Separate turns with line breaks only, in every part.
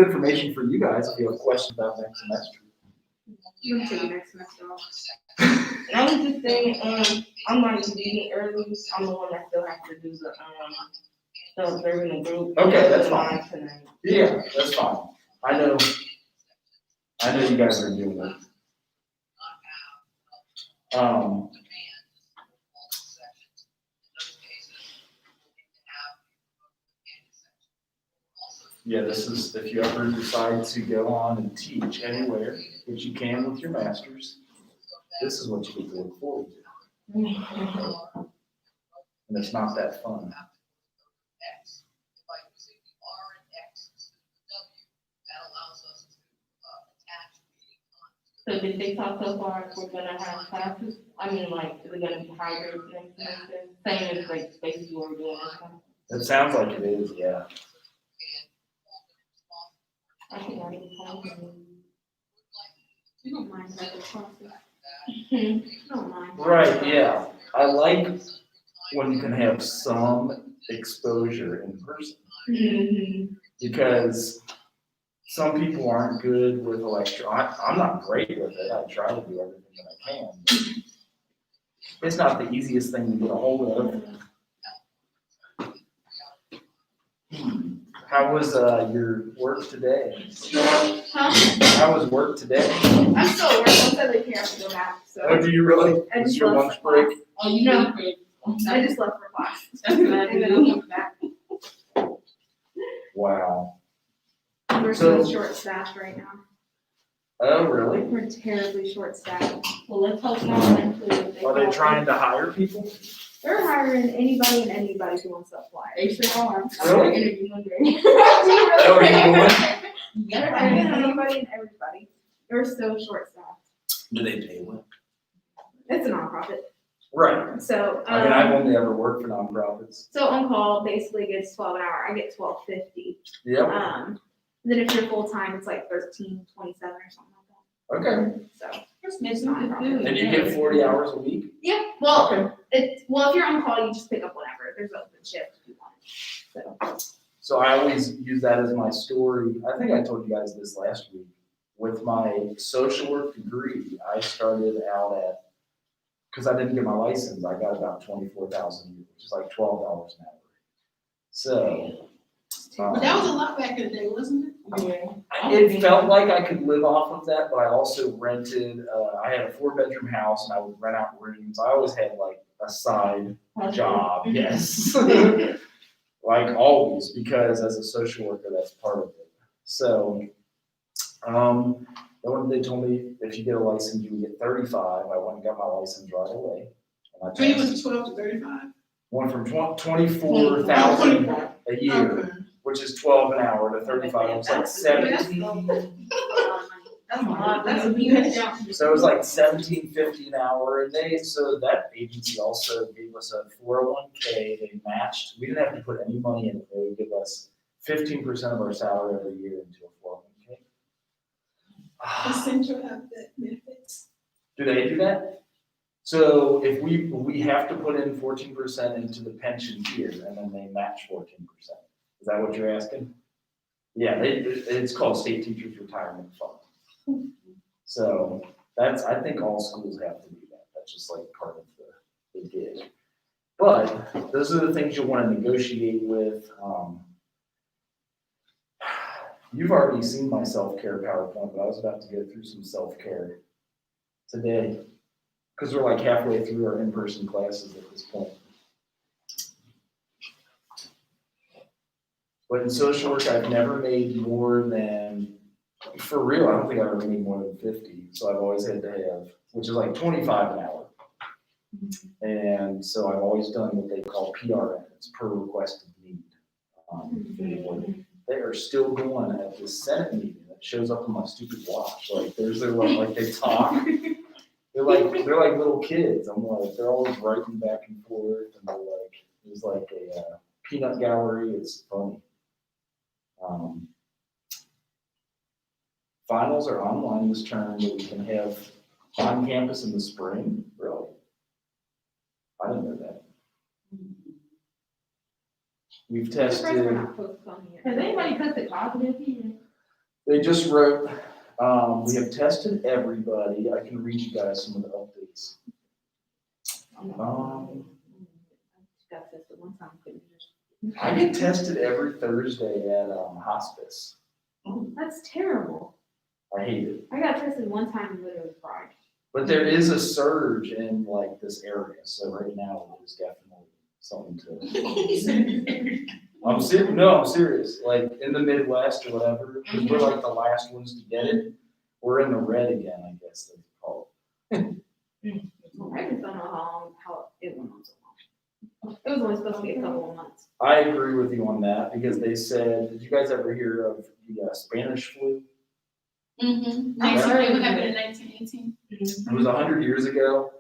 information for you guys if you have questions about next semester.
You'll take next semester off.
And I was just saying, I'm not leaving early. I'm the one that still has to do the observing the group.
Okay, that's fine.
Tonight.
Yeah, that's fine. I know you guys are doing it. Yeah, this is if you ever decide to go on and teach anywhere, which you can with your masters, this is what you get to look forward to. And it's not that fun.
So did they talk so far if we're gonna have classes? I mean, like, is it gonna be hybrid next semester? Same as like basically what we're doing this time?
It sounds like it is, yeah.
I think I need to
You don't mind that process.
You
don't mind.
Right, yeah. I like when you can have some exposure in person. Because some people aren't good with I'm not great with it. I try to do everything that I can. But it's not the easiest thing to get a hold of. How was your work today?
Huh?
How was work today?
I'm still at work. Once I leave here, I have to go back. So.
Oh, do you really?
I
Was
just
your
left
lunch
for
break?
class.
Oh, you
No.
know.
I just left for class.
That's what
And then I'll come back.
Wow.
We're so short staffed right now.
Oh, really?
We're terribly short staffed.
Well, let's hope not include.
Are they trying to hire people?
They're hiring anybody and anybody who wants to apply.
They sure are.
Really?
I'm interviewing them.
Oh, you know what?
They're hiring anybody and everybody. We're so short staffed.
Do they pay well?
It's a nonprofit.
Right.
So,
I mean, I've only ever worked for nonprofits.
so on call basically gets 12 an hour. I get $12.50.
Yep.
Then if you're full time, it's like $13.27 or something like that.
Okay.
So
It's nonprofit.
And you get 40 hours a week?
yeah, well,
Okay.
if you're on call, you just pick up whenever. There's open shift if you want.
So I always use that as my story. I think I told you guys this last week. With my social work degree, I started out at, because I didn't get my license, I got about $24,000, which is like $12 an hour. So.
But that was a lot back in the day, wasn't it?
Yeah.
It felt like I could live off of that, but I also rented, I had a 4-bedroom house and I would rent out rooms. I always had like a side job, yes. Like always, because as a social worker, that's part of it. So, they told me if you get a license, you would get 35. I went and got my license right away. And I
So you was 12 to 35?
went from 24,000 a year.
Okay.
Which is 12 an hour to 35, it was like 17.
That's a lot.
That's a huge jump.
So it was like $17.50 an hour, and so that agency also gave us a 401k. They matched. We didn't have to put any money in it. They would give us 15% of our salary every year into a 401k.
Essential have the benefits.
Do they do that? So if we have to put in 14% into the pension here, and then they match 14%. Is that what you're asking? Yeah, it's called State Teachers Retirement Fund. So I think all schools have to do that. That's just like part of the gig. But those are the things you'll want to negotiate with. You've already seen my self-care PowerPoint, but I was about to go through some self-care today because we're like halfway through our in-person classes at this point. But in social work, I've never made more than, for real, I don't think I've ever made more than 50. So I've always had to have, which is like 25 an hour. And so I've always done what they call PRN, it's per requested need. They are still going at this Senate meeting that shows up on my stupid watch. Like there's their like they talk. They're like little kids. I'm like, they're always writing back and forth, and they're like, there's like a peanut gallery. It's funny. Finals are online this term, but we can have on campus in the spring. Really? I didn't know that. We've tested.
We're not postponing it.
Has anybody tested positive here?
They just wrote, we have tested everybody. I can read you guys some of the updates.
Got tested one time, couldn't
I get tested every Thursday at hospice.
That's terrible.
I hate it.
I got tested one time and literally cried.
But there is a surge in like this area, so right now it is definitely something to. I'm serious. No, I'm serious. Like in the Midwest or whatever, because we're like the last ones to get it. We're in the red again, I guess they call it.
I just don't know how it went on so long. It was only supposed to be a couple of months.
I agree with you on that because they said, did you guys ever hear of the Spanish flu?
Mm-hmm.
I heard
What
of
happened
it.
in 1918?
It was 100 years ago.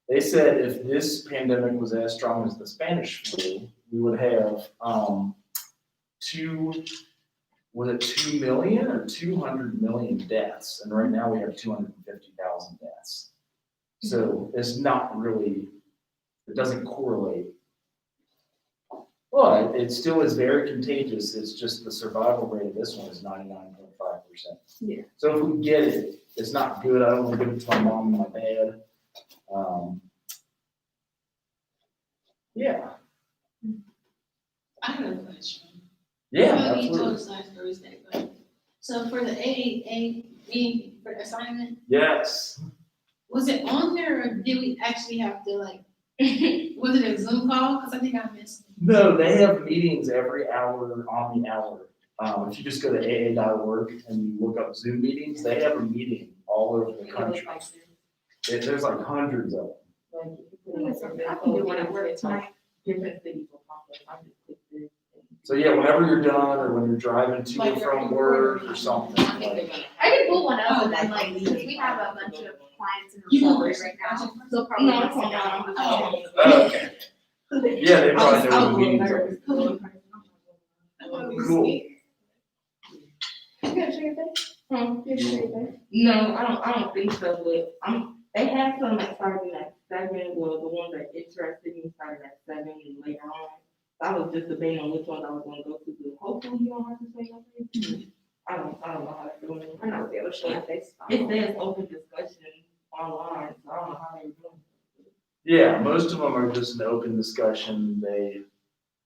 They said if this pandemic was as strong as the Spanish flu, we would have 2 million or 200 million deaths, and right now we have 250,000 deaths. So it's not really, it doesn't correlate. But it still is very contagious. It's just the survival rate of this one is 99.5%.
Yeah.
So if we get it, it's not good. I don't want to give it to my mom and my dad. Yeah.
I have a question.
Yeah,
I know you told
absolutely.
us last Thursday, but, so for the AAA meeting, for the assignment,
Yes.
was it on there or did we actually have to like, was it a Zoom call? Cause I think I missed it.
No, they have meetings every hour on the hour. If you just go to aa.org and you look up Zoom meetings, they have a meeting all over the country. There's like hundreds of them.
I can do one at work tonight.
Different cities will pop up. I just click this.
So yeah, whenever you're done or when you're driving to
Like
or
you're
from work or something.
I think they're
Like,
gonna
I
have
can pull one up
Oh,
and then
like,
like, since we have a bunch of clients in
You know
recovery
where-
right now, so probably.
No,
want
it's
to
on
sit down.
now.
oh, okay. Yeah, they probably know
I
the
was
meetings are.
nervous.
Cool.
You gotta show your face?
Hmm.
You gotta show your face?
No, I don't think so, but they had some that started at 7, well, the ones that interested me started at 7 and later on. I was just debating on which ones I was gonna go to, but hopefully you don't have to say no face. I don't know how to do it.
I'm not be able to show your face.
It says open discussion online, so I don't know how they're doing it.
Yeah, most of them are just an open discussion.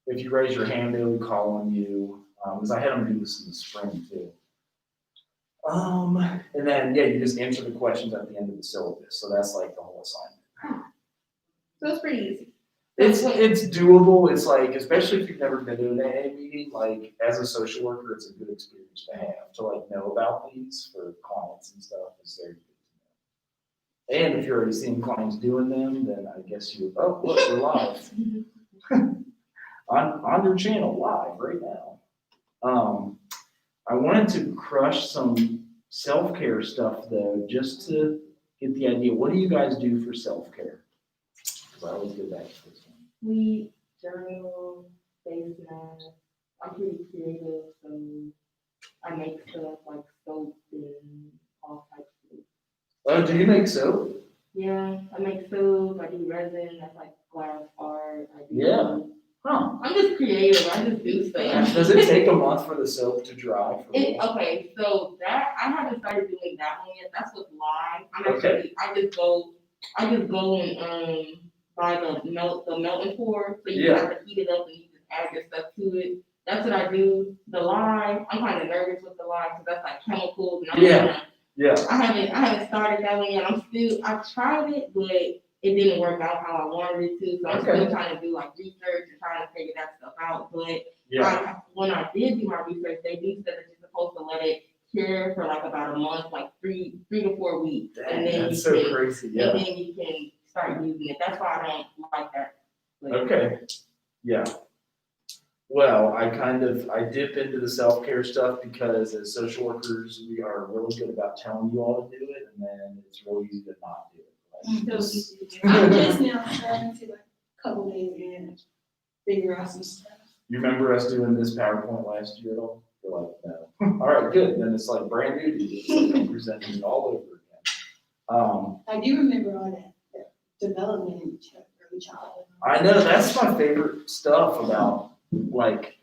If you raise your hand, they will call on you. Because I had them do this in the spring too. And then, yeah, you just answer the questions at the end of the syllabus. So that's like the whole assignment.
So it's pretty easy.
It's doable. It's like, especially if you've never been to an AA meeting, like as a social worker, it's a good experience to have to like know about these for clients and stuff. It's very good to know. And if you're already seeing clients doing them, then I guess look, we're live. on your channel live right now. I wanted to crush some self-care stuff though, just to get the idea. What do you guys do for self-care? Because I always go back to this one.
We journal, face mask. I'm pretty creative, so I make stuff like soap and all types of.
Oh, do you make soap?
Yeah, I make soap. I do resin. That's like glass art. I do.
Yeah. Huh.
I'm just creative. I just do stuff.
Does it take a month for the soap to dry? For real?
Okay, so that I haven't started doing that one yet. That's with lime.
Okay.
I just go and buy the melting pour, so you
Yeah.
have to heat it up and you just add your stuff to it. That's what I do. The lime, I'm kind of nervous with the lime because that's like chemicals and
Yeah.
I haven't started that one yet. I tried it, but it didn't work out how I wanted it to. So I'm
Okay.
still trying to do like research and trying to figure that stuff out. But
Yeah.
when I did do my research, they do say that you're supposed to let it cure for like about a month, like 3 to 4 weeks, and then
That's so crazy.
and
Yeah.
then you can start using it. That's why I don't like that. But
Okay. Yeah. Well, I dip into the self-care stuff because as social workers, we are really good about telling you all to do it, and then it's really easy to not do it. Like, just-
I'm just now starting to like couple days in, figure out some stuff.
You remember us doing this PowerPoint last year at all? You're like, no. All right, good. Then it's like brand new to you. It's like I'm presenting it all over again.
I do remember all that development in early childhood.
I know that's my favorite stuff about like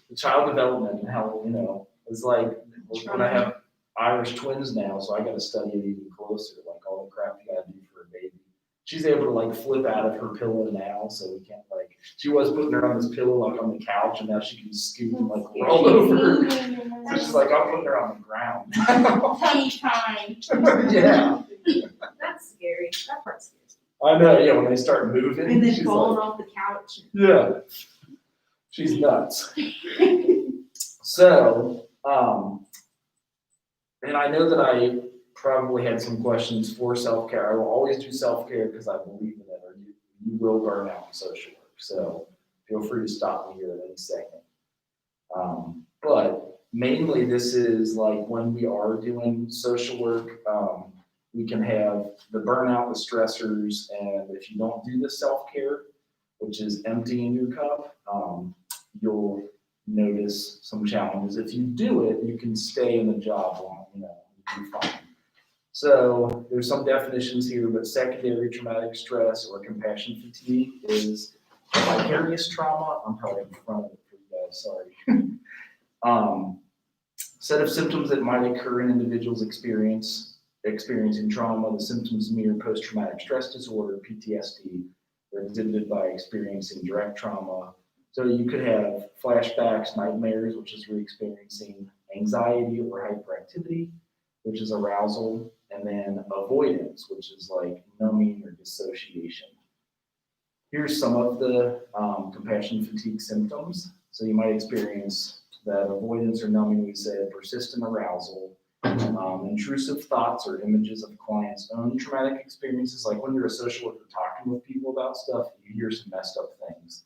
the child development and how, it's like when I have Irish twins now, so I gotta study it even closer, like all the crap you gotta do for a baby. She's able to like flip out of her pillow now, so we can't like, she was putting her on this pillow like on the couch, and now she can scoot and like roll over. So she's like, I'm putting her on the ground.
Tummy time.
Yeah,
That's scary. That part's scary.
I know, yeah, when they start moving,
And then
she's
falling
like,
off the couch.
yeah, she's nuts. So, and I know that I probably had some questions for self-care. I will always do self-care because I believe in it, or you will burn out in social work. So feel free to stop me here at any second. But mainly this is like when we are doing social work, we can have the burnout, the stressors, and if you don't do the self-care, which is emptying your cup, you'll notice some challenges. If you do it, you can stay in the job long, you do fine. So there's some definitions here, but secondary traumatic stress or compassion fatigue is vicarious trauma. I'm probably in front of it for you guys, sorry. Set of symptoms that might occur in individuals experiencing trauma. The symptoms mirror post-traumatic stress disorder, PTSD. They're exhibited by experiencing direct trauma. So you could have flashbacks, nightmares, which is re-experiencing anxiety or hyperactivity, which is arousal, and then avoidance, which is like numbing or dissociation. Here's some of the compassion fatigue symptoms. So you might experience that avoidance or numbing, we said, persistent arousal, intrusive thoughts or images of clients' own traumatic experiences. Like when you're a social worker talking with people about stuff, you hear some messed up things.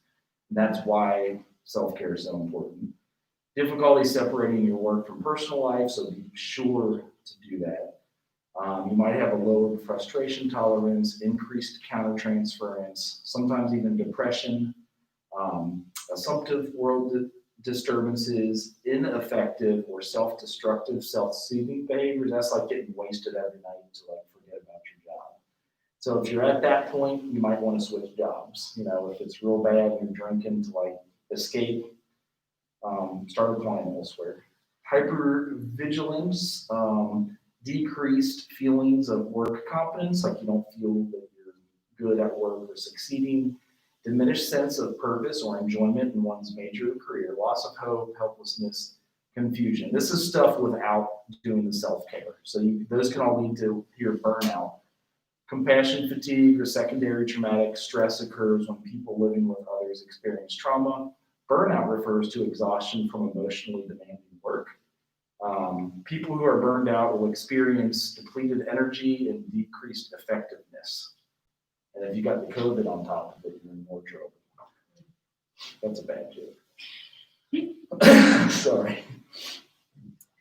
And that's why self-care is so important. Difficulty separating your work from personal life, so be sure to do that. You might have a lowered frustration tolerance, increased countertransference, sometimes even depression, assumptive world disturbances, ineffective or self-destructive, self-soothing behaviors. That's like getting wasted every night to like forget about your job. So if you're at that point, you might want to switch jobs. If it's real bad and you're drinking to like escape, start applying elsewhere. Hypervigilance, decreased feelings of work competence, like you don't feel that you're good at work or succeeding. Diminished sense of purpose or enjoyment in one's major career, loss of hope, helplessness, confusion. This is stuff without doing the self-care. So those can all lead to your burnout. Compassion fatigue or secondary traumatic stress occurs when people living with others experience trauma. Burnout refers to exhaustion from emotionally demanding work. People who are burned out will experience depleted energy and decreased effectiveness. And if you got the COVID on top of it, you're in more trouble. That's a bad joke. Sorry.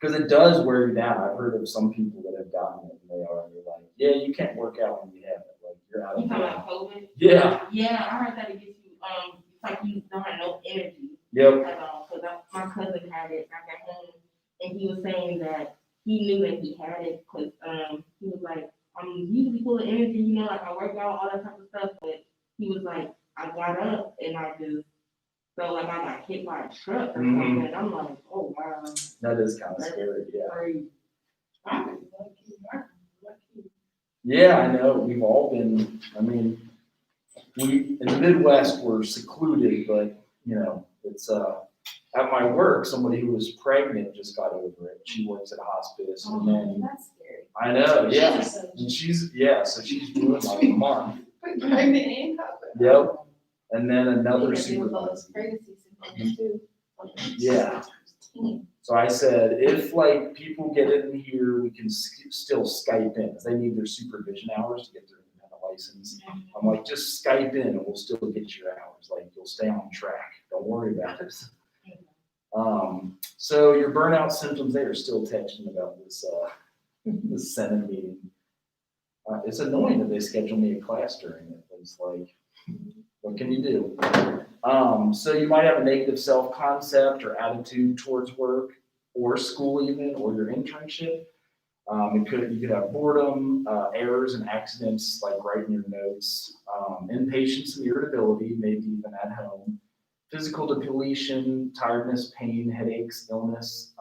Because it does wear you down. I've heard of some people that have gotten it and they're like, yeah, you can't work out when you have it. Like you're out of
You talking
breath.
about COVID?
Yeah.
Yeah, I heard that it gives you, it's like you don't have no energy
Yep.
at all. Because my cousin had it back at home, and he was saying that he knew that he had it because he was like, I'm usually full of energy, like I work out, all that type of stuff. But he was like, I got up and I just felt like I got hit by a truck or something. And I'm like, oh wow.
That is kind of scary. Yeah.
Crazy.
Yeah, I know. We've all been, we in the Midwest we're secluded, but it's at my work, somebody who was pregnant just got over it. She works at a hospice, and then
That's scary.
I know, yeah. And so she's doing like a month.
Pregnant and COVID.
Yep. And then another
Yeah, they were both
supervisor.
pregnancy symptoms too.
Yeah. So I said, if like people get in here, we can still Skype in. They need their supervision hours to get their independent license. I'm like, just Skype in and we'll still get your hours. Like you'll stay on track. Don't worry about it. So your burnout symptoms, they are still texting about this this Senate meeting. It's annoying that they schedule me a class during it. It's like, what can you do? So you might have a negative self-concept or attitude towards work or school even, or your internship. You could have boredom, errors and accidents like writing your notes, impatience and irritability, maybe even at home, physical depletion, tiredness, pain, headaches, illness,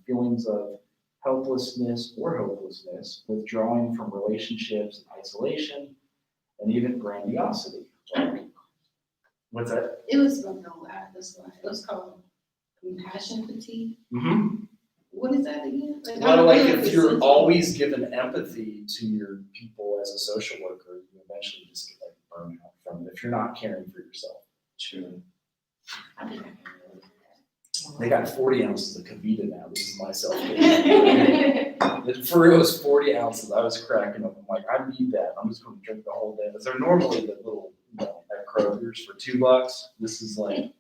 feelings of helplessness or hopelessness, withdrawing from relationships and isolation, and even grandiosity. Like, what's that?
It was something on this one. It was called compassion fatigue.
Mm-hmm.
What is that again?
Well, like if you're always given empathy to your people as a social worker, you eventually just get like burned out from it if you're not caring for yourself. True.
I think I can
They got 40 ounces of Kavita now. This is my self-care. For real, it was 40 ounces. I was cracking up. I'm like, I need that. I'm just going to drink the whole day. They're normally the little, at Kroger's for $2. This is like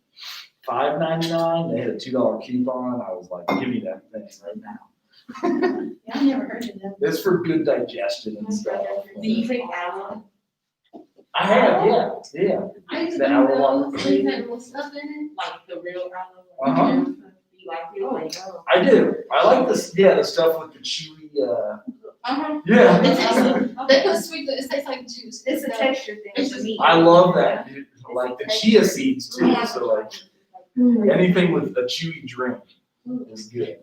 $5.99. They had a $2 coupon. I was like, give me that thing right now.
Yeah, I never heard of that.
It's for good digestion and stuff.
Do you take aloe?
I have, yeah.
I used to
The
do
hour
those,
long
they had little stuff in it.
Like the real aloe?
Uh-huh.
You like it? Like, oh.
I do. I like this, the stuff with the chewy,
Uh-huh.
yeah.
It tastes like, they put sweet, it tastes like juice.
It's a texture thing
It's
for
just-
me.
I love that, dude. Like the chia seeds too, so like anything with a chewy drink is good.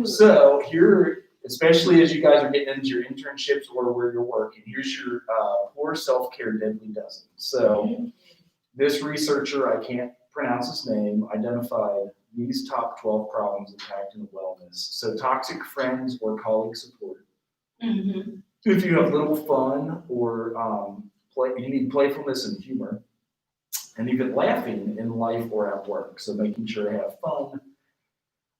So here, especially as you guys are getting into your internships or where you're working, here's your poor self-care deadly dozen. So this researcher, I can't pronounce his name, identified these top 12 problems impacting wellness. So toxic friends or colleague support.
Mm-hmm.
If you have little fun or you need playfulness and humor, and even laughing in life or at work. So making sure to have fun.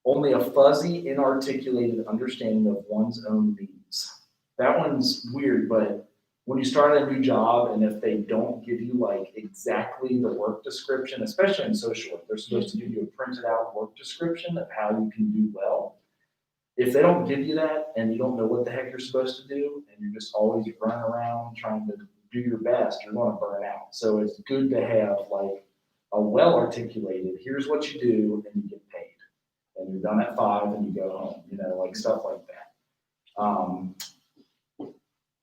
Only a fuzzy, inarticulated understanding of one's own needs. That one's weird, but when you start a new job and if they don't give you like exactly the work description, especially in social work, they're supposed to give you a printed out work description of how you can do well. If they don't give you that and you don't know what the heck you're supposed to do and you're just always running around trying to do your best, you're going to burn out. So it's good to have like a well articulated, here's what you do and you get paid. And you're done at 5 and you go home, like stuff like that.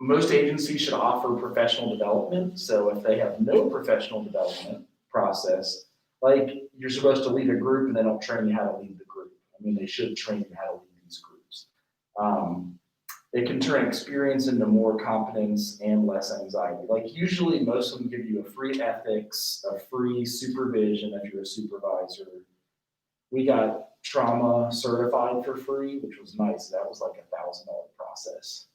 Most agencies should offer professional development. So if they have no professional development process, like you're supposed to lead a group and they don't train you how to lead the group. I mean, they should train you how to lead these groups. It can turn experience into more competence and less anxiety. Like usually most of them give you a free ethics, a free supervision if you're a supervisor. We got trauma certified for free, which was nice. That was like $1,000 process.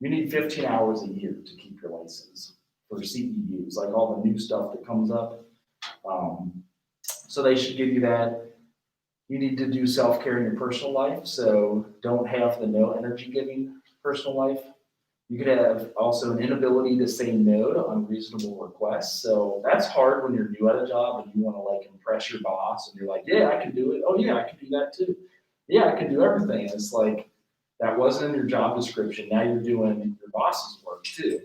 You need 15 hours a year to keep your license for CEUs, like all the new stuff that comes up. So they should give you that. You need to do self-care in your personal life, so don't have the no energy giving personal life. You could have also an inability to say no to unreasonable requests. So that's hard when you're new at a job and you want to like impress your boss and you're like, yeah, I can do it. Oh yeah, I can do that too. Yeah, I can do everything. And it's like, that wasn't in your job description. Now you're doing your boss's work too.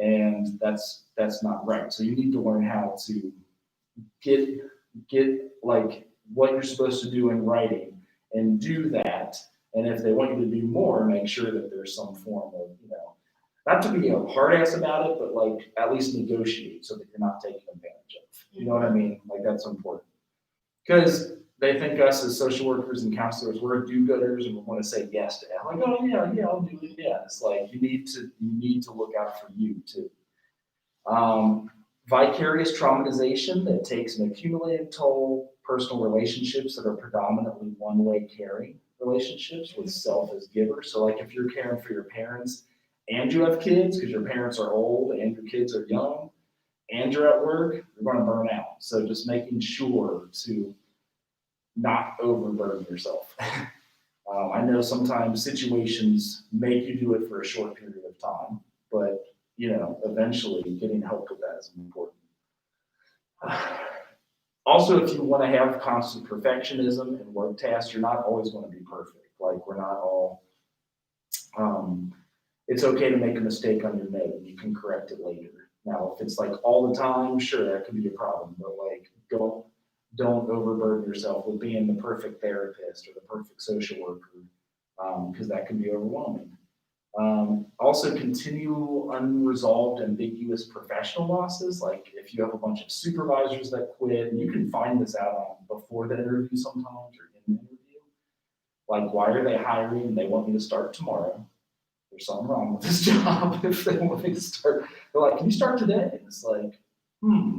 And that's not right. So you need to learn how to get like what you're supposed to do in writing and do that. And if they want you to do more, make sure that there's some form of, not to be a hard ass about it, but like at least negotiate so that you're not taken advantage of. You know what I mean? Like that's important. Because they think us as social workers and counselors, we're do-gooders and we want to say yes to that. Like, oh yeah, I'll do it. Yeah, it's like you need to look out for you too. Vicarious traumatization that takes an accumulated toll, personal relationships that are predominantly one-way caring relationships with self as giver. So like if you're caring for your parents and you have kids because your parents are old and your kids are young and you're at work, you're going to burn out. So just making sure to not overburden yourself. I know sometimes situations make you do it for a short period of time, but eventually getting help with that is important. Also, if you want to have constant perfectionism in work tasks, you're not always going to be perfect. Like we're not all, it's okay to make a mistake on your note. You can correct it later. Now, if it's like all the time, sure, that could be a problem, but like don't overburden yourself with being the perfect therapist or the perfect social worker, because that can be overwhelming. Also continue unresolved ambiguous professional losses. Like if you have a bunch of supervisors that quit, and you can find this out on before the interview sometimes or in the interview. Like, why are they hiring? They want me to start tomorrow. There's something wrong with this job if they want me to start. They're like, can you start today? And it's like,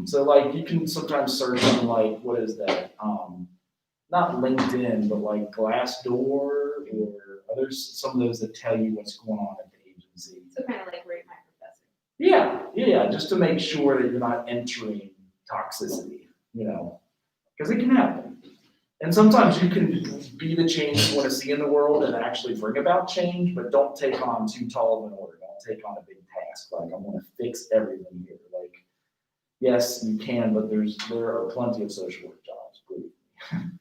So like you can sometimes search on like, what is that? Not LinkedIn, but like Glassdoor or others, some of those that tell you what's going on at the agency.
So kind of like rate my professor.
Yeah, just to make sure that you're not entering toxicity, because it can happen. And sometimes you can be the change you want to see in the world and actually bring about change, but don't take on too tall of an order. Don't take on a big task. Like, I'm going to fix everything here. Like, yes, you can, but there are plenty of social work jobs, believe me.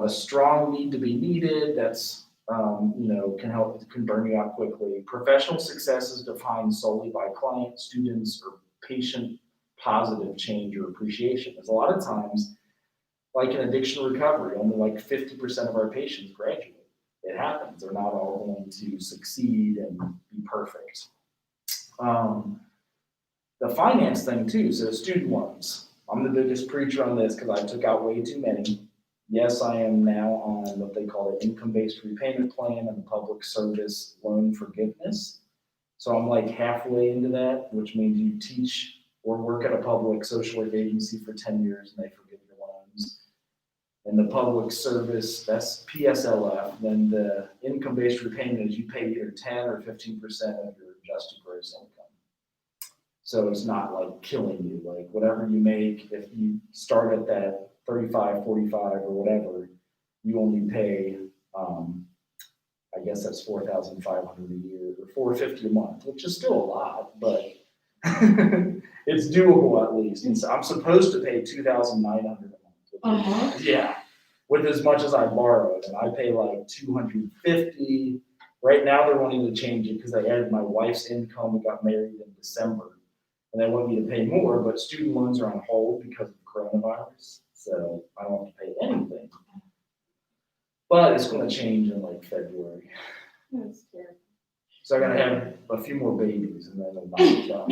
A strong need to be needed, that's, can burn you out quickly. Professional success is defined solely by client, students, or patient positive change or appreciation. Because a lot of times, like in addiction recovery, only like 50% of our patients graduate. It happens. They're not all going to succeed and be perfect. The finance thing too, so student loans. I'm the biggest preacher on this because I took out way too many. Yes, I am now on what they call the income-based repayment plan and the public service loan forgiveness. So I'm like halfway into that, which means you teach or work at a public social work agency for 10 years and they forgive your loans. And the public service, that's PSLF. Then the income-based repayment is you pay either 10 or 15% of your adjusted gross income. So it's not like killing you. Like whatever you make, if you start at that 35, 45 or whatever, you only pay, I guess that's $4,500 a year or $450 a month, which is still a lot, but it's doable at least. And so I'm supposed to pay $2,900 a month. Yeah, with as much as I borrowed, and I pay like $250. Right now they're wanting to change it because I added my wife's income. We got married in December, and they want me to pay more, but student loans are on hold because of coronavirus, so I don't have to pay anything. But it's going to change in like February.
That's terrible.
So I gotta have a few more babies, and then I'll knock it down.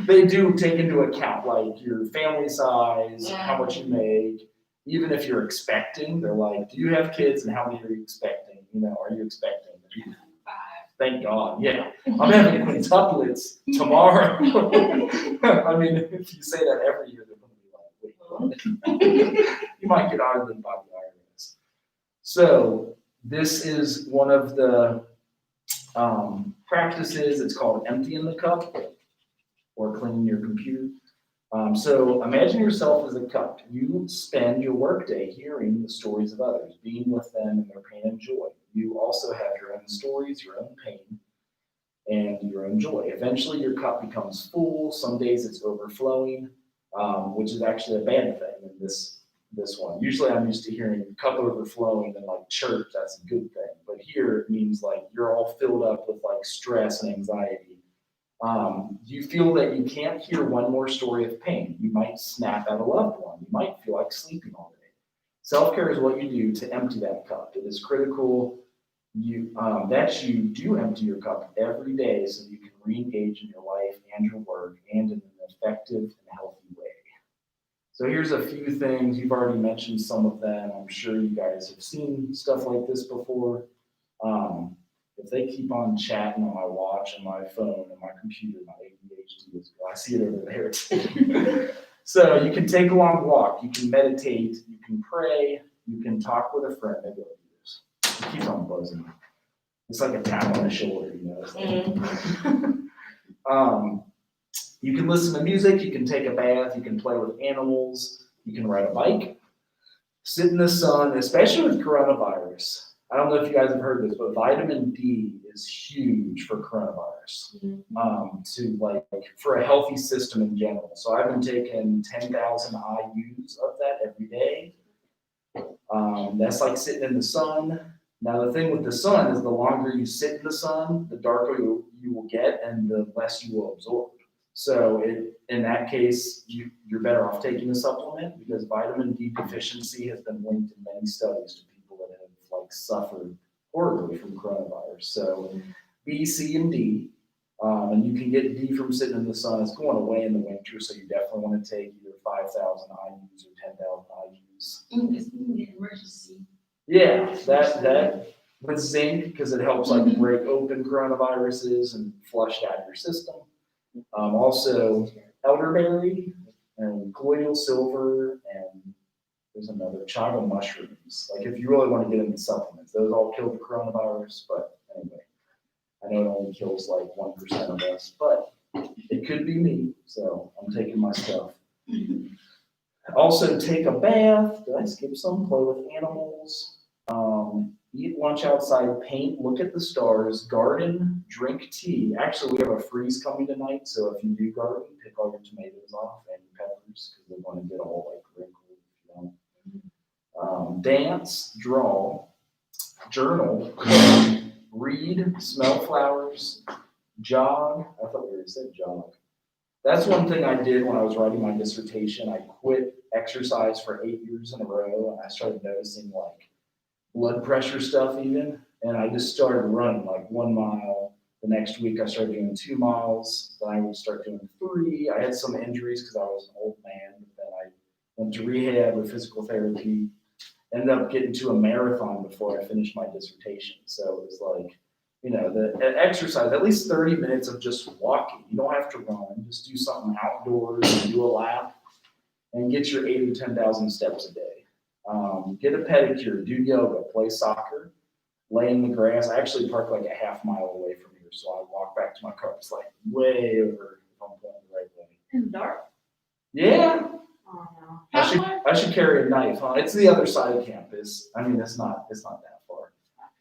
They do take into account like your family size, how much you make, even if you're expecting. They're like, do you have kids, and how many are you expecting? Are you expecting?
5.
Thank God. Yeah, I'm having quintuplets tomorrow. I mean, if you say that every year, they're gonna be like, wait, what? You might get audited by the IRS. So this is one of the practices. It's called emptying the cup or cleaning your computer. So imagine yourself as a cup. You spend your workday hearing the stories of others, being with them in their pain and joy. You also have your own stories, your own pain, and your own joy. Eventually your cup becomes full. Some days it's overflowing, which is actually a bad thing in this one. Usually I'm used to hearing cup overflowing in like church, that's a good thing. But here it means like you're all filled up with like stress and anxiety. You feel that you can't hear one more story of pain. You might snap at a loved one. You might feel like sleeping all day. Self-care is what you do to empty that cup. It is critical that you do empty your cup every day so you can re-engage in your life and your work and in an effective and healthy way. So here's a few things. You've already mentioned some of them. I'm sure you guys have seen stuff like this before. If they keep on chatting on my watch and my phone and my computer, my ADHD is, I see it over there too. So you can take a long walk, you can meditate, you can pray, you can talk with a friend. Maybe I'll do this. It keeps on buzzing. It's like a tap on the shoulder, You can listen to music, you can take a bath, you can play with animals, you can ride a bike, sit in the sun, especially with coronavirus. I don't know if you guys have heard this, but vitamin D is huge for coronavirus, for a healthy system in general. So I've been taking 10,000 IUs of that every day. That's like sitting in the sun. Now the thing with the sun is the longer you sit in the sun, the darker you will get and the less you will absorb. So in that case, you're better off taking a supplement because vitamin D deficiency has been linked in many studies to people that have suffered horribly from coronavirus. So B, C, and D, and you can get D from sitting in the sun. It's going away in the winter, so you definitely want to take either 5,000 IUs or 10,000 IUs use.
It's an emergency.
Yeah, that with zinc, because it helps like break open coronaviruses and flush it out of your system. Also elderberry and colloidal silver, and there's another chaga mushrooms. Like if you really want to get into supplements, those all kill the coronavirus, but anyway. I know it only kills like 1% of us, but it could be me, so I'm taking my stuff. Also, take a bath. Did I skip some? Play with animals. Eat lunch outside. Paint. Look at the stars. Garden. Drink tea. Actually, we have a freeze coming tonight, so if you do garden, pick all your tomatoes off and peppers because they're going to get all like wrinkled. Dance. Draw. Journal. Cook. Read. Smell flowers. Jog. I thought we already said jog. That's one thing I did when I was writing my dissertation. I quit exercise for 8 years in a row, and I started noticing like blood pressure stuff even. And I just started running like 1 mile. The next week I started doing 2 miles. Then I would start doing 3. I had some injuries because I was an old man. But then I went to rehab with physical therapy. Ended up getting to a marathon before I finished my dissertation. So it was like, the exercise, at least 30 minutes of just walking. You don't have to run. Just do something outdoors and do a lap and get your 8,000 to 10,000 steps a day. Get a pedicure, do yoga, play soccer, lay in the grass. I actually park like a half mile away from here, so I walk back to my car. It's like way over if I'm going the right way.
In the dark?
Yeah.
Oh, no.
I should carry a knife, huh? It's the other side of campus. I mean, it's not that far.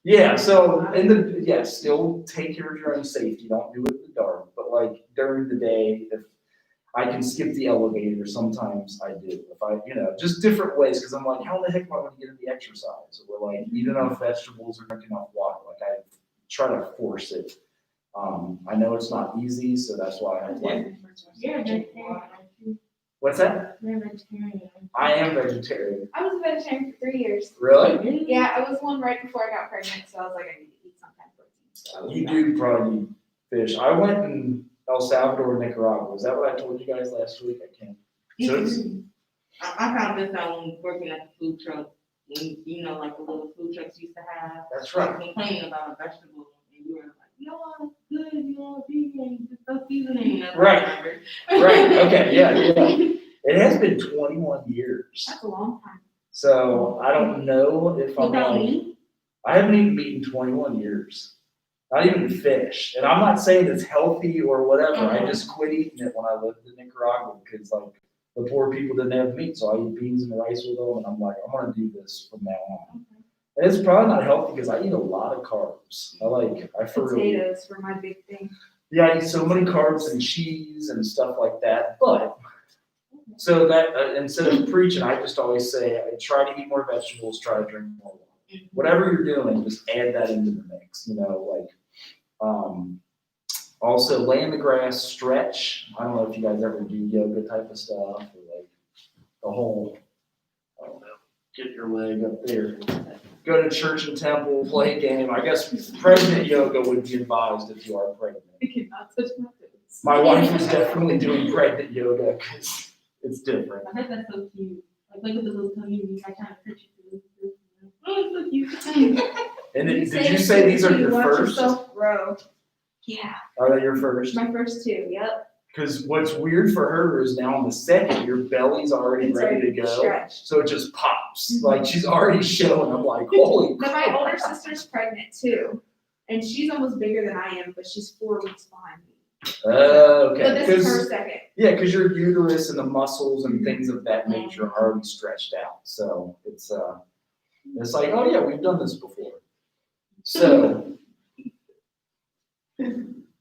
Yeah, so still take care of your own safety. Don't do it in the dark. But like during the day, if I can skip the elevator, sometimes I do. If I, just different ways, because I'm like, how the heck am I going to get in the exercise? Or like eat enough vegetables or drink enough water. Like I try to force it. I know it's not easy, so that's why I like.
You're a vegetarian.
What's that?
You're a vegetarian.
I am vegetarian.
I was a vegetarian for 3 years.
Really?
Yeah, I was one right before I got pregnant, so I was like, I need to eat some kind of protein. So I was
You
back.
do probably eat fish. I went in El Salvador, Nicaragua. Is that what I told you guys last week? I can't. So it's-
I found this out when working at the food truck, when, like the little food trucks used to have.
That's
I
right.
was complaining about a vegetable, and you were like, it's good, vegan, just no seasoning. That's what I
Right.
remembered.
Right. Okay. Yeah. It has been 21 years.
That's a long time.
So I don't know if I'm
Without
like,
meat?
I haven't eaten meat in 21 years. Not even fish. And I'm not saying it's healthy or whatever. I just quit eating it when I lived in Nicaragua because like the poor people didn't have meat. So I eat beans and rice with them. And I'm like, I'm going to do this from now on. And it's probably not healthy because I eat a lot of carbs. I forget.
Potatoes were my big thing.
Yeah, I eat so many carbs and cheese and stuff like that. But so that instead of preaching, I just always say, I try to eat more vegetables, try to drink more water. Whatever you're doing, just add that into the mix. Also lay in the grass, stretch. I don't know if you guys ever do yoga type of stuff or like the whole, I don't know, get your leg up there. Go to church and temple, play a game. I guess pregnant yoga would be advised if you are pregnant.
I cannot touch my toes.
My wife was definitely doing pregnant yoga because it's different.
I bet that's so cute. Like, look at the little tummy, like trying to put you through. Oh, it's so cute.
And did you say these are your
Watch
first?
yourself grow. Yeah,
Are they your first?
my first 2, yep.
Because what's weird for her is now on the second, your belly's already
It's
ready to
already
go.
stretched.
So it just pops.
Mhm.
Like she's already showing. I'm like, holy
But my
crap.
older sister's pregnant too. And she's almost bigger than I am, but she's 4 weeks behind me.
Okay.
But this is her
'Cause-
second.
Yeah, because your uterus and the muscles and things of that nature are already stretched out. So it's like, oh yeah, we've done this before. So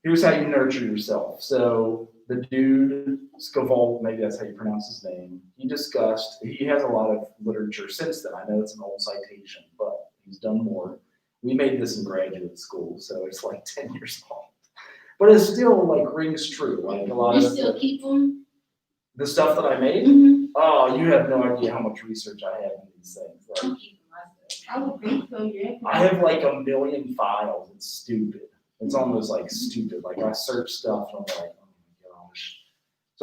here's how you nurture yourself. So the dude, Scaval, maybe that's how you pronounce his name, he has a lot of literature since then. I know it's an old citation, but he's done more. We made this in graduate school, so it's like 10 years old. But it still like rings true. Like a lot
You
of
still keep them?
the stuff that I made.
Mm-hmm.
Oh, you have no idea how much research I have in these things. Like,
I'm keeping myself.
I would think so, yeah.
I have like 1 million files. It's stupid. It's almost like stupid. Like I search stuff and I'm like, oh my gosh.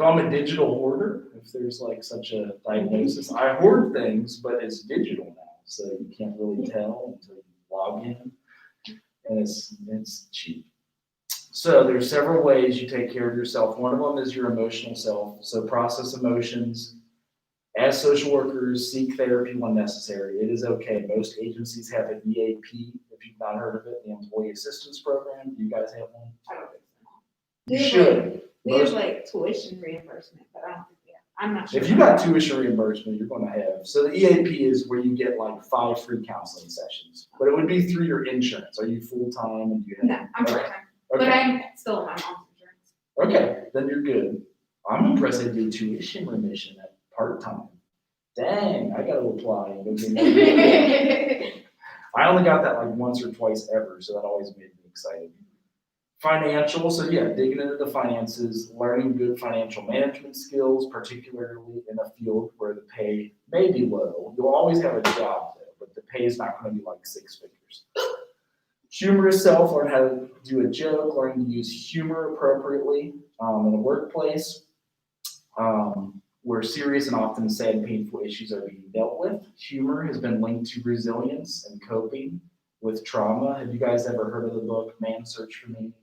So I'm a digital hoarder, if there's like such a diagnosis. I hoard things, but it's digital now, so you can't really tell until you log in, and it's cheap. So there's several ways you take care of yourself. One of them is your emotional self. So process emotions. As social workers, seek therapy when necessary. It is okay. Most agencies have an EAP, if you've not heard of it, the Employee Assistance Program. Do you guys have one?
I don't think so.
You
We have,
should.
We have
Most-
like tuition reimbursement, but I don't think we have, I'm not sure.
If you got tuition reimbursement, you're gonna have, so the EAP is where you get like 5 free counseling sessions, but it would be through your insurance. Are you full-time and do you have?
No, I'm part-time, but
Okay,
I'm still on my mom's insurance.
okay, then you're good. I'm impressed they do tuition remission at part-time. Dang, I gotta apply and go get my. I only got that like once or twice ever, so that always made me excited. Financial, so yeah, digging into the finances, learning good financial management skills, particularly in a field where the pay may be low. You'll always have a job though, but the pay is not gonna be like 6 figures. Humorous self, learn how to do a joke, learn to use humor appropriately in the workplace. Where serious and often sad and painful issues are being dealt with. Humor has been linked to resilience and coping with trauma. Have you guys ever heard of the book Man's Search for Meaning?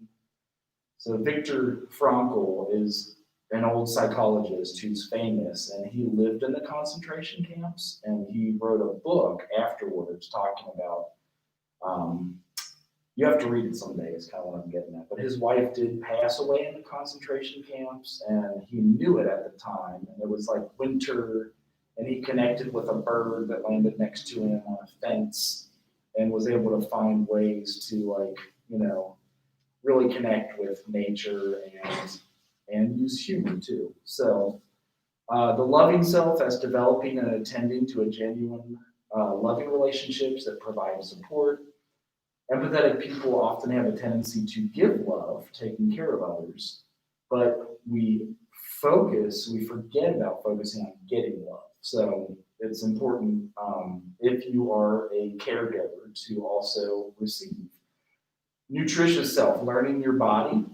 So Viktor Frankl is an old psychologist who's famous, and he lived in the concentration camps, and he wrote a book afterwards talking about, you have to read it someday, is kind of what I'm getting at. But his wife did pass away in the concentration camps, and he knew it at the time. And it was like winter, and he connected with a bird that landed next to him on a fence, and was able to find ways to, like, you know, really connect with nature and use humor too. So the loving self as developing and attending to a genuine loving relationships that provide support. Empathetic people often have a tendency to give love, taking care of others, but we forget about focusing on getting love. So it's important if you are a caregiver to also receive. Nutritious self, learning your body,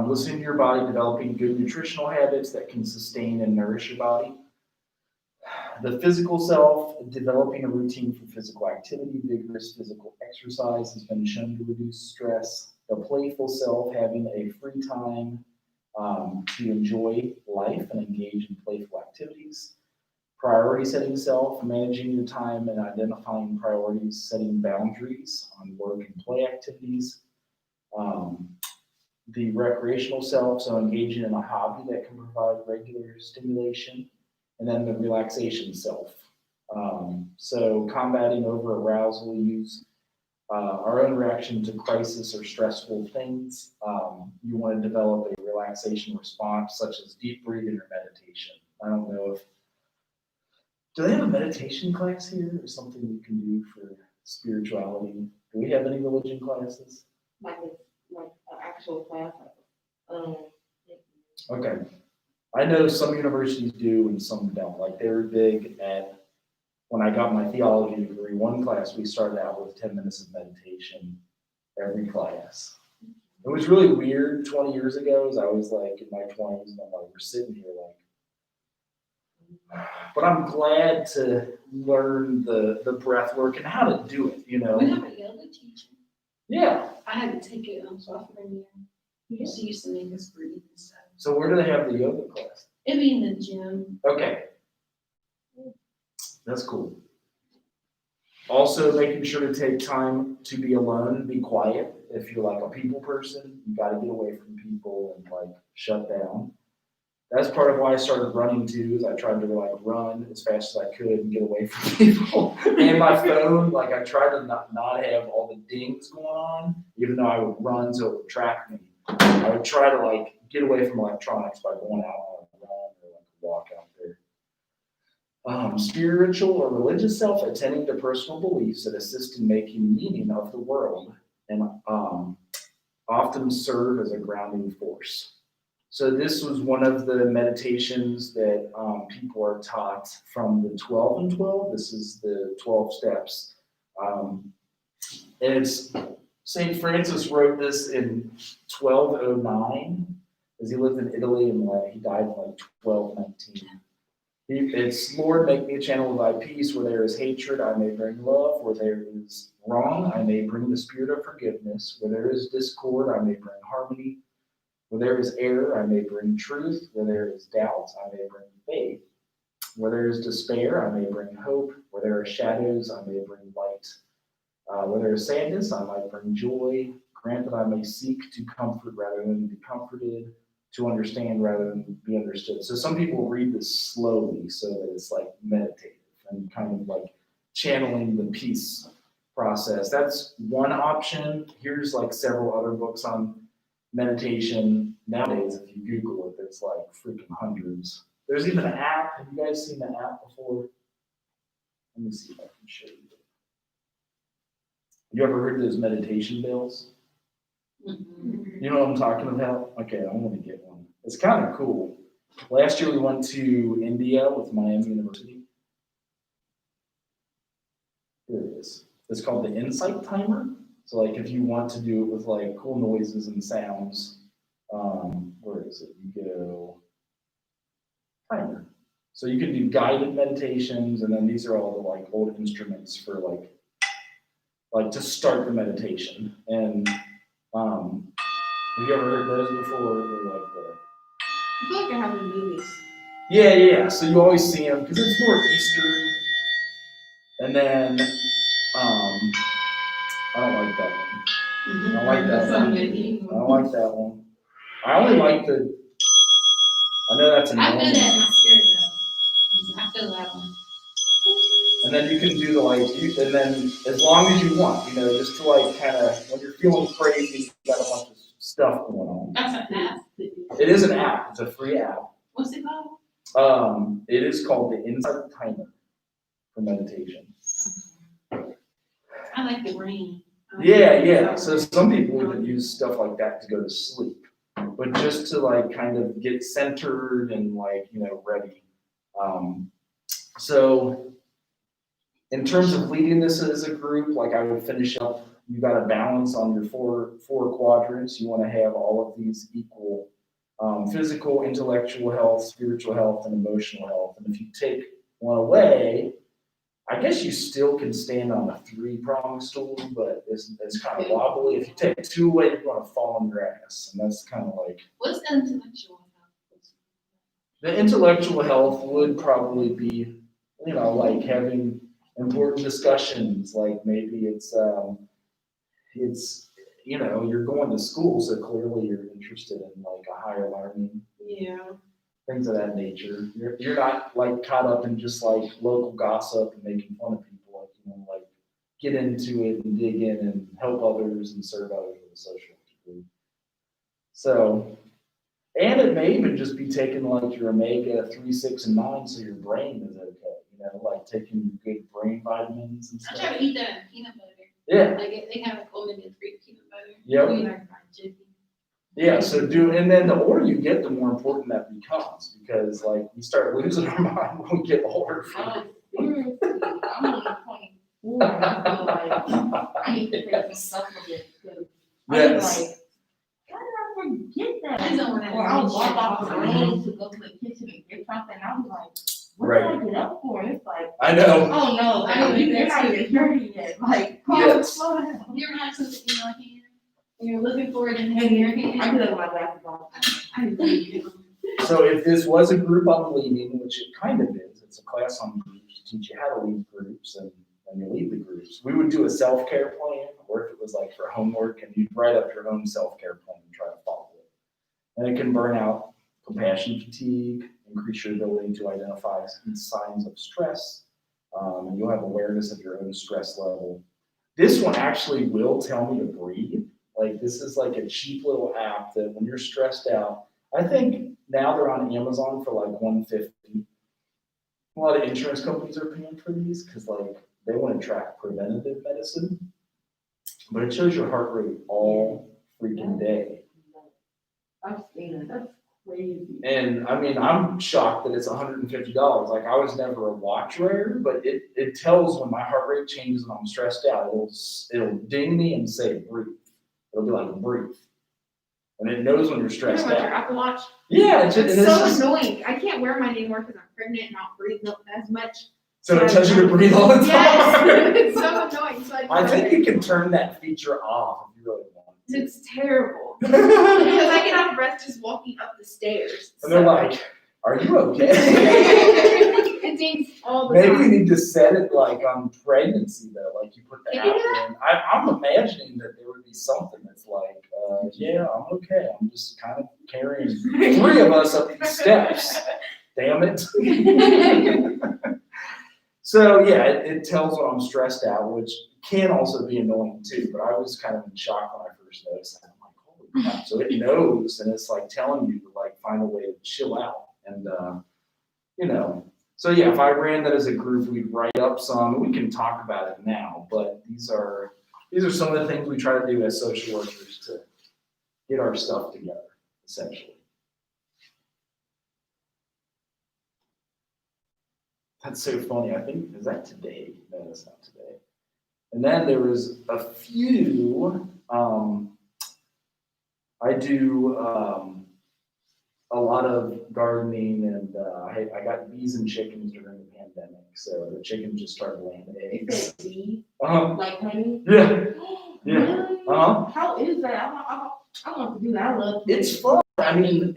listening to your body, developing good nutritional habits that can sustain and nourish your body. The physical self, developing a routine for physical activity, vigorous physical exercise has been shown to reduce stress. The playful self, having a free time to enjoy life and engage in playful activities. Priority setting self, managing your time and identifying priorities, setting boundaries on work and play activities. The recreational self, so engaging in a hobby that can provide regular stimulation. And then the relaxation self. So combating over arousal, use our own reaction to crisis or stressful things. You want to develop a relaxation response, such as deep breathing or meditation. I don't know if, do they have a meditation class here or something you can do for spirituality? Do we have any religion classes?
Like an actual class.
Okay. I know some universities do and some don't. Like they were big at, when I got my theology degree, one class we started out with 10 minutes of meditation every class. It was really weird 20 years ago, as I was like in my 20s, and I'm like, we're sitting here like, but I'm glad to learn the breath work and how to do it, you know?
We have a yoga teacher.
Yeah.
I had to take it sophomore year. She used to make us breathe and stuff.
So where do they have the yoga class?
It'd be in the gym.
Okay. That's cool. Also, making sure to take time to be alone and be quiet. If you're like a people person, you got to get away from people and like shut down. That's part of why I started running too, is I tried to like run as fast as I could and get away from people. And my phone, like I tried to not have all the dings going on, even though I would run so it would track me. I would try to like get away from electronics by going out on a run or like a walk out there. Spiritual or religious self, attending to personal beliefs that assist in making meaning of the world and often serve as a grounding force. So this was one of the meditations that people are taught from the 12 and 12. This is the 12 steps. And it's St. Francis wrote this in 1209. is he lived in Italy and he died in like 1219. It's Lord, make me a channel of thy peace. Where there is hatred, I may bring love. Where there is wrong, I may bring the spirit of forgiveness. Where there is discord, I may bring harmony. Where there is error, I may bring truth. Where there is doubt, I may bring faith. Where there is despair, I may bring hope. Where there are shadows, I may bring light. Where there is sadness, I might bring joy. Grant that I may seek to comfort rather than be comforted, to understand rather than be understood. So some people read this slowly so that it's like meditative and kind of like channeling the peace process. That's one option. Here's like several other books on meditation. Nowadays, if you Google it, there's like freaking hundreds. There's even an app. Have you guys seen the app before? Let me see if I can show you. You ever heard of those meditation bells? You know what I'm talking about? Okay, I'm gonna get one. It's kind of cool. Last year we went to India with Miami University. Here it is. It's called the Insight Timer. So like if you want to do it with like cool noises and sounds, where is it? You go timer. So you can do guided meditations, and then these are all the like old instruments for like to start the meditation. And have you ever heard those before? They're like
I feel like I have in movies.
yeah. So you always see them because it's more Eastern. And then I don't like that one. I don't like that one. I don't like that one. I only like the. I know that's a
I feel
normal.
that in my spirit though. I feel that one.
And then you can do the and then as long as you want, just to like kind of when you're feeling crazy, you got a bunch of stuff going on.
That's an app.
It is an app. It's a free app.
What's it called?
It is called the Insight Timer for meditation.
I like the rain.
Yeah. So some people even use stuff like that to go to sleep, but just to like kind of get centered and like ready. So in terms of leading this as a group, like I would finish up, you got to balance on your four quadrants. You want to have all of these equal physical, intellectual health, spiritual health, and emotional health. And if you take one away, I guess you still can stand on a 3-pronged stool, but it's kind of wobbly. If you take 2 away, you're going to fall on your ass. And that's kind of like.
What's the intellectual health?
The intellectual health would probably be, like having important discussions, like maybe it's you're going to school, so clearly you're interested in like a higher learning, things of that nature. You're not like caught up in just like local gossip and making fun of people, like get into it and dig in and help others and serve others with a social degree. So, and it may even just be taking like your omega 3, 6, and 9 so your brain is okay. Like taking good brain vitamins and
I
stuff.
try to eat that in peanut butter.
Yeah.
Like they have like omega-3 peanut butter.
Yep.
We like fried chicken.
Yeah, so and then the older you get, the more important that becomes, because like we start losing our mind when we get older.
Oh, seriously, I'm only 24, and I feel like I need to take some supplements because
Yes.
I'm like, how did I forget that?
I know when I
Or I'll
was
walk off the
young.
room to go to the kitchen and get something, and I'm like, what
Right.
did I get up for? And it's like,
I know.
oh no,
I do
they're
that
not
too.
even dirty yet. Like,
Yes.
slow down.
You ever have something in your hand and you're looking for it in your hand?
I could have my glasses on.
I do you.
So if this was a group on leading, which it kind of is, it's a class on groups, teach you how to lead groups and you lead the groups. We would do a self-care plan, or if it was like for homework, and you'd write up your own self-care plan and try to follow it. And it can burn out compassion fatigue, increase your ability to identify signs of stress, and you'll have awareness of your own stress level. This one actually will tell me to breathe. Like this is like a cheap little app that when you're stressed out, I think now they're on Amazon for like $150. A lot of insurance companies are paying for these because like they want to track preventative medicine, but it shows your heart rate all freaking day.
I've seen it. That's crazy.
And I mean, I'm shocked that it's $150. Like I was never a watch wearer, but it tells when my heart rate changes and I'm stressed out. It'll ding me and say breathe. It'll be like breathe. and it knows when you're
You
stressed
know what, your
out.
Apple Watch?
Yeah, it's
It's
just,
so annoying. I can't wear mine anymore because I'm pregnant and not breathing as much.
so it tells you to breathe all the time.
Yes, it's so annoying. So
I think you can turn that feature off if you really want to.
It's terrible.
And
Because I get out of breath just walking up the stairs.
they're like, "Are you okay?"
It dings all the
Maybe you
time.
need to set it like on pregnancy though, like you put the
Can
app
you do
in. I'm imagining that there would be something that's like, yeah, I'm okay. I'm just kind of carrying 3 of us up these steps. Damn it. So yeah, it tells when I'm stressed out, which can also be annoying too. But I was kind of in shock when I first noticed that. I'm like, holy crap! So it knows, and it's like telling you to like find a way to chill out, and you know. So yeah, if I ran that as a group, we'd write up some, and we can talk about it now. But these are some of the things we try to do as social workers to get our stuff together, essentially. That's so funny. I think, is that today? No, that's not today. And then there was a few, I do a lot of gardening, and I got bees and chickens during the pandemic. So the chickens just started laying
It
eggs.
said bee,
Uh-huh.
like honey.
Yeah. Yeah.
Really?
Uh-huh.
How is that? I want to do that. I love bees.
It's fun. I mean,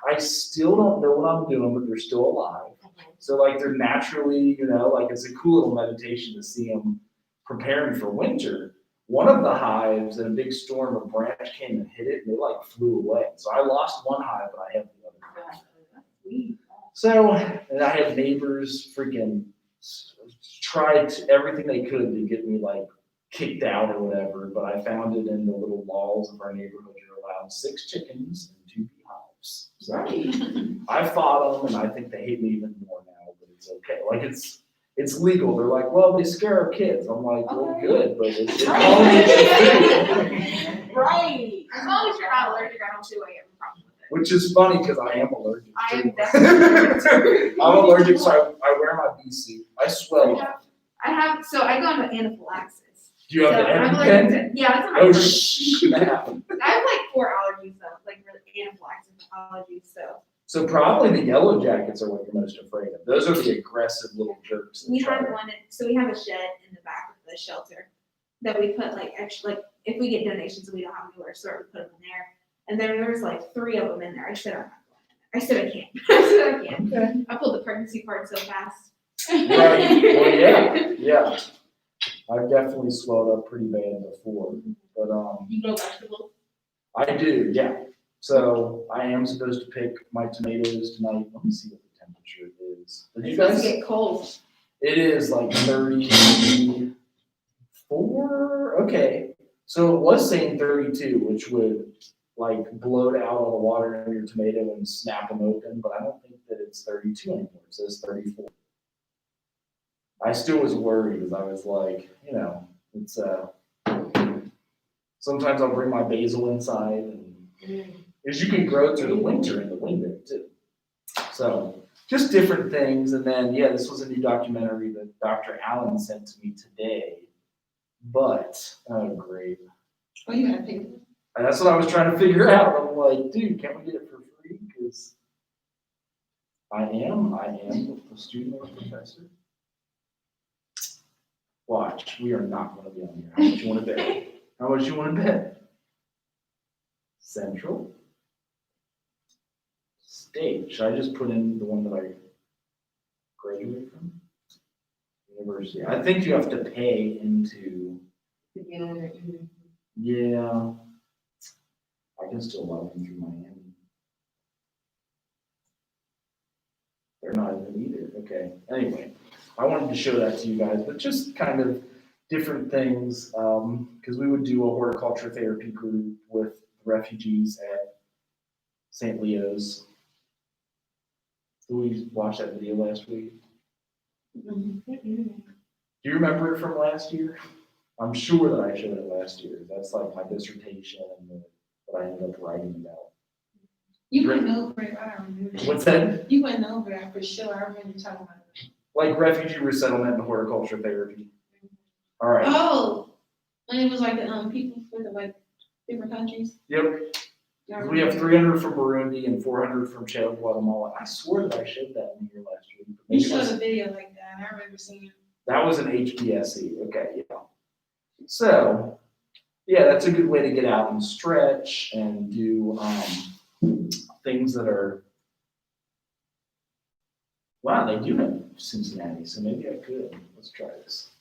I still don't know what I'm doing, but they're still alive. So like they're naturally, like it's a cool little meditation to see them preparing for winter. One of the hives in a big storm, a branch came and hit it, and they like flew away. So I lost one hive, but I have the other hive. So, and I had neighbors freaking tried everything they could to get me like kicked out or whatever, but I found it in the little laws of our neighborhood. You're allowed 6 chickens and 2 beehives. So I fought them, and I think they hate me even more now, but it's okay. Like it's legal. They're like, well, they scare our kids. I'm like, well, good, but it's all
Right.
As long as you're not allergic, I don't see why you have a problem with it.
Which is funny because I am allergic.
I am
too.
definitely
I'm allergic, so I wear my bee suit. I swell up.
so I go into anaphylaxis.
Do you have
So
the
I'm allergic
EpiPen?
to, yeah, that's my
Oh,
first.
snap.
I have like 4 allergies though, like really anaphylaxis allergies, so.
So probably the yellow jackets are what you're most afraid of. Those are the aggressive little jerks. that
We
try
have
to-
one, so we have a shed in the back of the shelter that we put like extra, like if we get donations and we don't have anywhere to store, we put them in there. And then there was like 3 of them in there. I said, I'm not going in there. I said, I can't. I said, I can't.
Okay.
I pulled the pregnancy part so fast.
Right, well, yeah. I've definitely swelled up pretty bad before, but
You know vegetables?
I do, yeah. So I am supposed to pick my tomatoes tonight. Let me see what the temperature is. Did you
It's supposed
guys?
to get cold.
It is like 34. Okay, so it was saying 32, which would like bloat out all the water in your tomato and snap them open. But I don't think that it's 32 anymore. It says 34. I still was worried because I was like, it's sometimes I'll bring my basil inside, and because you can grow through the winter in the window too. So just different things. And then this was a new documentary that Dr. Allen sent to me today. But great.
Oh, you gotta pick.
And that's what I was trying to figure out. I'm like, dude, can't we get it for free? Because I am the student or professor. Watch, we are not going to be on here. How much you want to bet? How much you want to bet? Central. State. Should I just put in the one that I graduated from? University. I think you have to pay into. Yeah. I can still log in through Miami. They're not even either. Okay. Anyway, I wanted to show that to you guys, but just kind of different things, because we would do a horticulture therapy group with refugees at St. Leo's. Did we watch that video last week? Do you remember it from last year? I'm sure that I showed it last year. That's like my dissertation and what I ended up writing about.
You went over it, I remember.
What's that?
You went over it for sure, I remember you talking about it.
Like refugee resettlement and horticulture therapy. All right.
Oh, and it was like the people from the like different countries.
Yep. We have 300 from Burundi and 400 from Chad, Guatemala. I swore that I showed that in here last week. but
You
maybe it
showed
was-
a video like that, I remember seeing it.
That was an HBSE, okay, yeah. So, yeah, that's a good way to get out and stretch and do, things that are. Wow, they do have Cincinnati, so maybe I could, let's try this.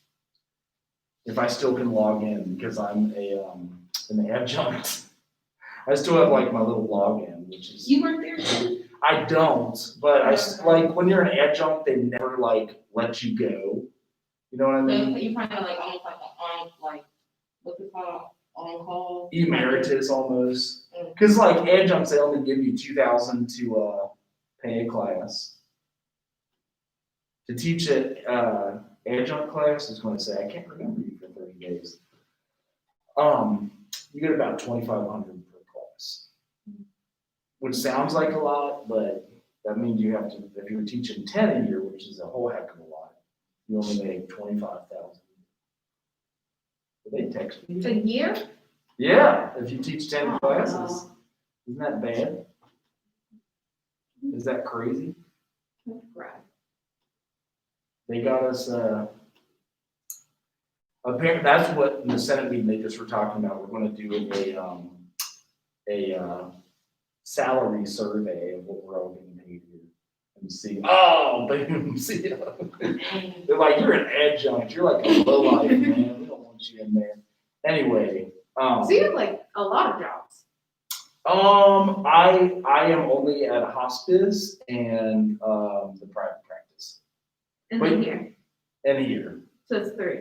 If I still can log in, because I'm an adjunct. I still have like my little login, which is.
You work there too?
I don't, but like, when you're an adjunct, they never like let you go. You know what I
So
mean?
you kind of like almost like like, what's it called, on call?
Emeritus almost. Cause like adjuncts, they only give you 2,000 to, pay a class. To teach a, adjunct class, I was gonna say, I can't remember you for 30 days. You get about 2,500 per class. Which sounds like a lot, but that means you have to, if you're teaching 10 a year, which is a whole heck of a lot, you only make 25,000. Did they text me?
A year?
Yeah, if you teach 10 classes. Isn't that bad? Is that crazy?
Right.
They got us, apparently, that's what in the Senate meeting they just were talking about. We're gonna do a salary survey of what we're all getting paid here. And see, oh, boom, see, they're like, you're an adjunct, you're like a lowlife, man, we don't want you in there. Anyway,
So you have like a lot of jobs.
I am only at hospice and, the private practice,
And then
Wait.
here,
and here.
so it's 3.